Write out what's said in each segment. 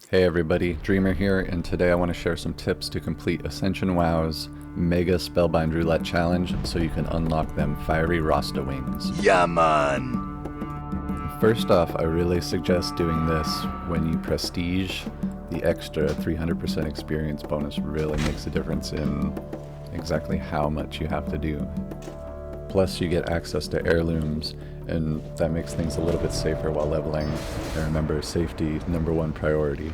Hey everybody, Dreamer here, and today I want to share some tips to complete Ascension WoW's Mega Spellbind Roulette Challenge so you can unlock them fiery Rasta wings. Yeah, man! First off, I really suggest doing this when you prestige. The extra 300% experience bonus really makes a difference in exactly how much you have to do. Plus you get access to heirlooms, and that makes things a little bit safer while leveling. And remember, safety #1 priority.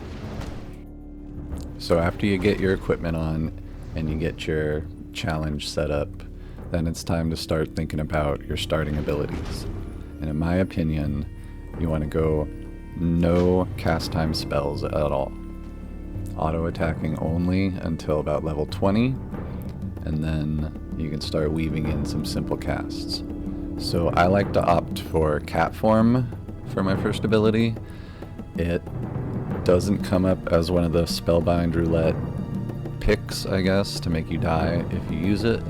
So after you get your equipment on and you get your challenge set up, then it's time to start thinking about your starting abilities. And in my opinion, you want to go no cast time spells at all. Auto attacking only until about level 20, and then you can start weaving in some simple casts. So I like to opt for cat form for my first ability. It doesn't come up as one of the Spellbind Roulette picks, I guess, to make you die if you use it.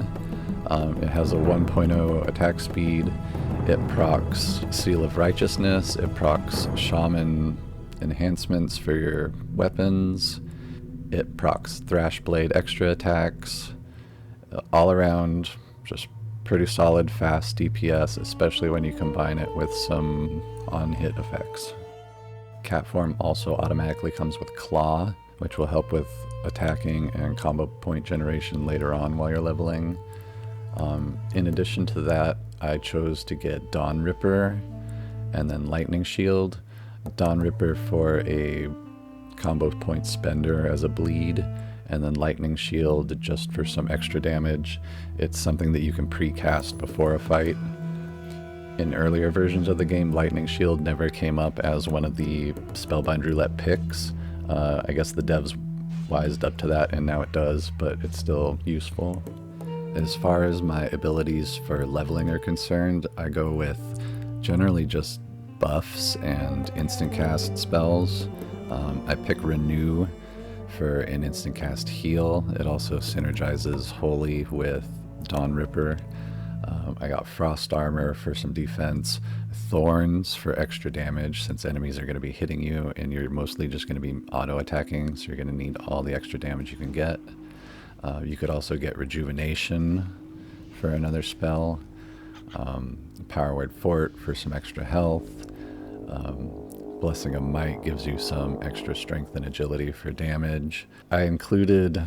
It has a 1.0 attack speed. It procs Seal of Righteousness. It procs Shaman enhancements for your weapons. It procs Thrashblade extra attacks. All around, just pretty solid, fast DPS, especially when you combine it with some on-hit effects. Cat form also automatically comes with Claw, which will help with attacking and combo point generation later on while you're leveling. In addition to that, I chose to get Dawn Ripper and then Lightning Shield. Dawn Ripper for a combo point spender as a bleed, and then Lightning Shield just for some extra damage. It's something that you can pre-cast before a fight. In earlier versions of the game, Lightning Shield never came up as one of the Spellbind Roulette picks. I guess the devs wised up to that and now it does, but it's still useful. As far as my abilities for leveling are concerned, I go with generally just buffs and instant cast spells. I pick Renew for an instant cast heal. It also synergizes wholly with Dawn Ripper. I got Frost Armor for some defense, Thorns for extra damage since enemies are going to be hitting you and you're mostly just going to be auto attacking, so you're going to need all the extra damage you can get. You could also get Rejuvenation for another spell, Power Word Fort for some extra health. Blessing of Might gives you some extra strength and agility for damage. I included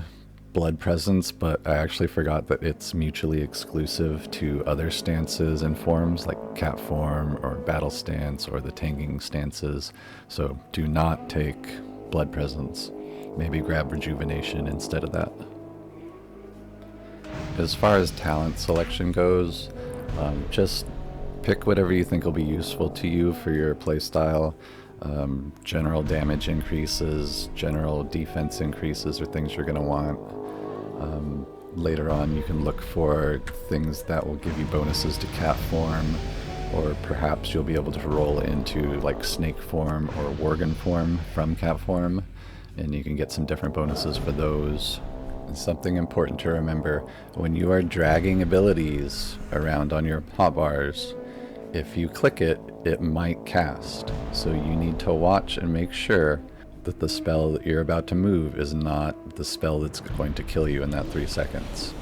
Blood Presence, but I actually forgot that it's mutually exclusive to other stances and forms like Cat Form or Battle Stance or the Tanking stances, so do not take Blood Presence. Maybe grab Rejuvenation instead of that. As far as talent selection goes, just pick whatever you think will be useful to you for your playstyle. General damage increases, general defense increases are things you're going to want. Later on you can look for things that will give you bonuses to cat form, or perhaps you'll be able to roll into like snake form or worgen form from cat form, and you can get some different bonuses for those. And something important to remember, when you are dragging abilities around on your hotbars, if you click it, it might cast. So you need to watch and make sure that the spell that you're about to move is not the spell that's going to kill you in that 3 seconds.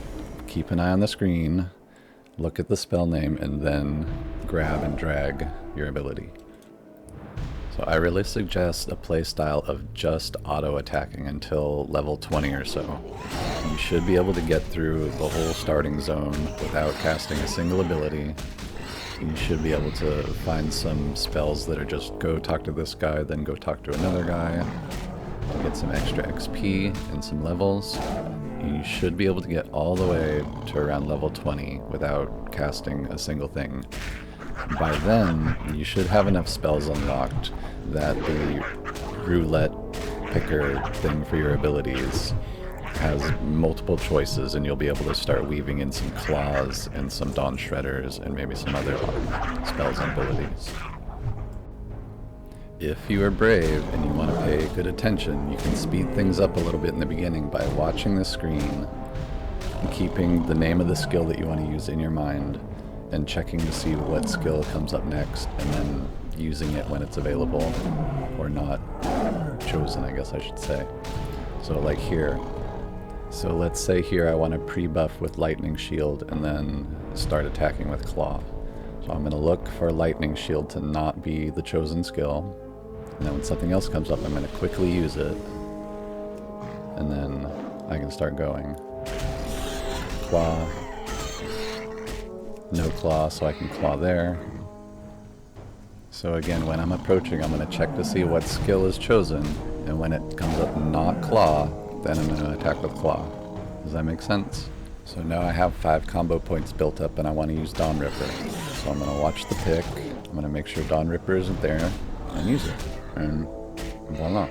Keep an eye on the screen, look at the spell name, and then grab and drag your ability. So I really suggest a playstyle of just auto attacking until level 20 or so. You should be able to get through the whole starting zone without casting a single ability. You should be able to find some spells that are just go talk to this guy, then go talk to another guy to get some extra XP and some levels. You should be able to get all the way to around level 20 without casting a single thing. By then, you should have enough spells unlocked that the roulette picker thing for your abilities has multiple choices, and you'll be able to start weaving in some claws and some Dawn Shredders and maybe some other spells and abilities. If you are brave and you want to pay good attention, you can speed things up a little bit in the beginning by watching the screen and keeping the name of the skill that you want to use in your mind and checking to see what skill comes up next and then using it when it's available or not. chosen, I guess I should say. So like here. So let's say here I want to pre-buff with Lightning Shield and then start attacking with Claw. So I'm going to look for Lightning Shield to not be the chosen skill. And then when something else comes up, I'm going to quickly use it. And then I can start going. Claw. No Claw, so I can Claw there. So again, when I'm approaching, I'm going to check to see what skill is chosen. And when it comes up not Claw, then I'm going to attack with Claw. Does that make sense? So now I have 5 combo points built up and I want to use Dawn Ripper. So I'm going to watch the pick, I'm going to make sure Dawn Ripper isn't there, and use it. And voila.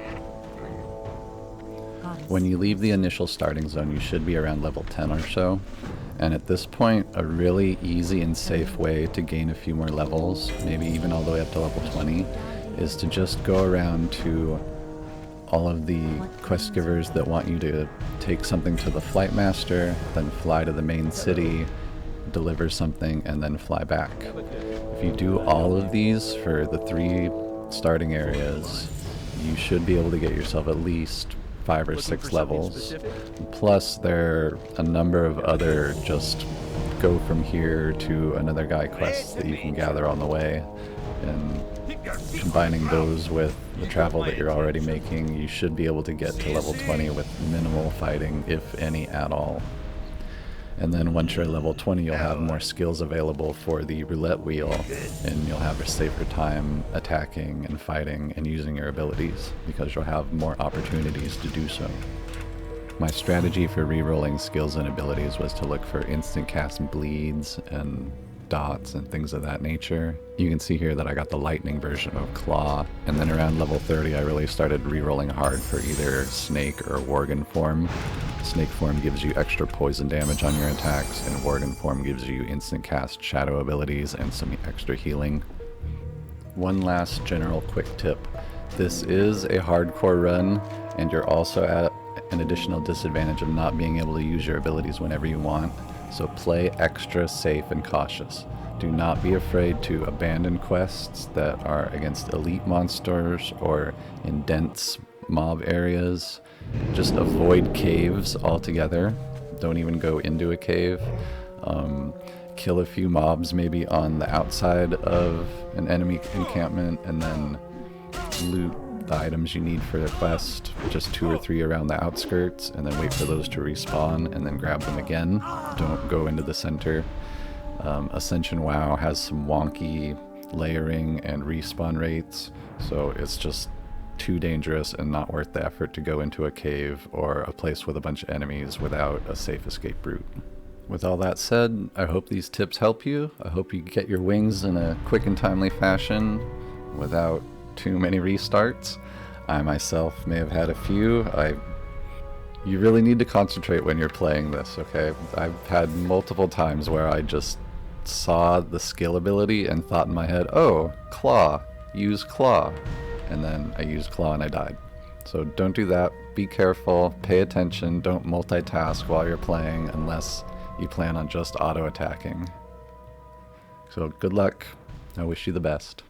When you leave the initial starting zone, you should be around level 10 or so. And at this point, a really easy and safe way to gain a few more levels, maybe even all the way up to level 20, is to just go around to all of the quest givers that want you to take something to the Flight Master, then fly to the main city, deliver something, and then fly back. If you do all of these for the 3 starting areas, you should be able to get yourself at least 5 or 6 levels. Plus, there are a number of other just go from here to another guy quests that you can gather on the way. And combining those with the travel that you're already making, you should be able to get to level 20 with minimal fighting, if any at all. And then once you're at level 20, you'll have more skills available for the roulette wheel, and you'll have a safer time attacking and fighting and using your abilities, because you'll have more opportunities to do so. My strategy for re-rolling skills and abilities was to look for instant cast bleeds and dots and things of that nature. You can see here that I got the lightning version of Claw, and then around level 30 I really started re-rolling hard for either Snake or Worgen form. Snake form gives you extra poison damage on your attacks, and Worgen form gives you instant cast shadow abilities and some extra healing. One last general quick tip. This is a hardcore run, and you're also at an additional disadvantage of not being able to use your abilities whenever you want. So play extra safe and cautious. Do not be afraid to abandon quests that are against elite monsters or in dense mob areas. Just avoid caves altogether. Don't even go into a cave. Kill a few mobs maybe on the outside of an enemy encampment, and then loot the items you need for the quest, just 2 or 3 around the outskirts, and then wait for those to respawn and then grab them again. Don't go into the center. Ascension WoW has some wonky layering and respawn rates, so it's just too dangerous and not worth the effort to go into a cave or a place with a bunch of enemies without a safe escape route. With all that said, I hope these tips help you. I hope you get your wings in a quick and timely fashion without too many restarts. I myself may have had a few. You really need to concentrate when you're playing this, okay? I've had multiple times where I just saw the skill ability and thought in my head, oh, Claw, use Claw. And then I used Claw and I died. So don't do that. Be careful, pay attention, don't multitask while you're playing unless you plan on just auto-attacking. So good luck. I wish you the best.